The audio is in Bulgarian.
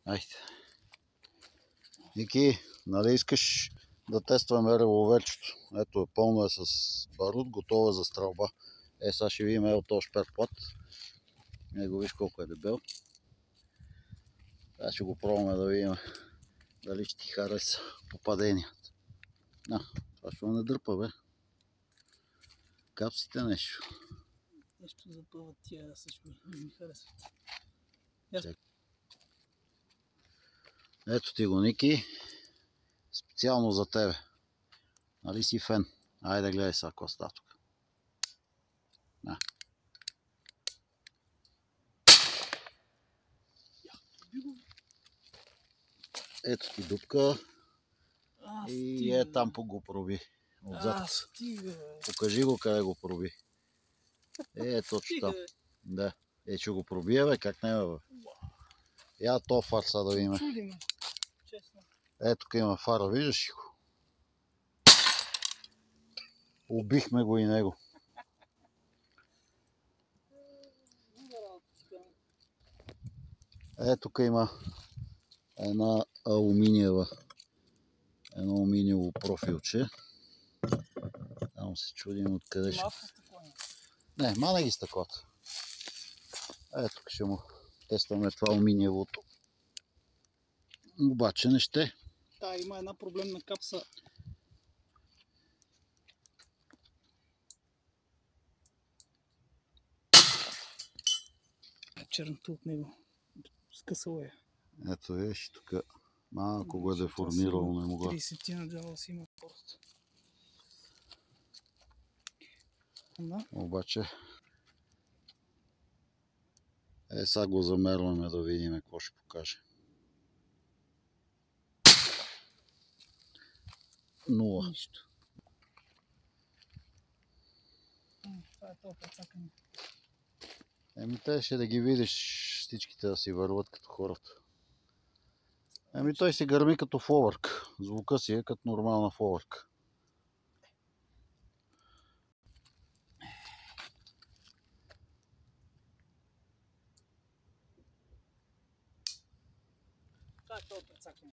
Айде. Ники, нали искаш да тестваме револверчето? Ето е, пълно е с барут, готово е за стрелба. Сега ще видим от този шперплат. Него виж колко е дебел. Сега ще го пробваме да видим дали ще ти хареса попаденията. Това ще не дърпа, бе. Капсите нещо. Нещо запъват тия, също ми харесват. Ето ти го, Ники. Специално за тебе. Нали си фен? Айде гледай сега какво става тук. Ето ти дупка. И там го проби. Отзад. Покажи го къде го проби. Точно там. Да. Че го пробие, бе, как не бе. Я то фар сега да видим. Тук има фара, виждаш ли го? Убихме го и него. Тук има едно алуминиево профилче. Само се чудим откъде ще... Не, мана ги стъклата. Тук ще му тестваме това алуминиевото. Обаче не ще. Има една проблемна капса. Черното от него. Скъсало е. Ето виж, тук малко го е деформирало, не мога. 30 на джава си има просто. Обаче сега го замерваме да видим какво ще покаже. 0. Нищо. Това е толкова цакане. Те ще да ги видиш всичките да си върват като хората. Той си гърми като фолърк. Звука си е като нормална фолърка. Това е толкова цакане.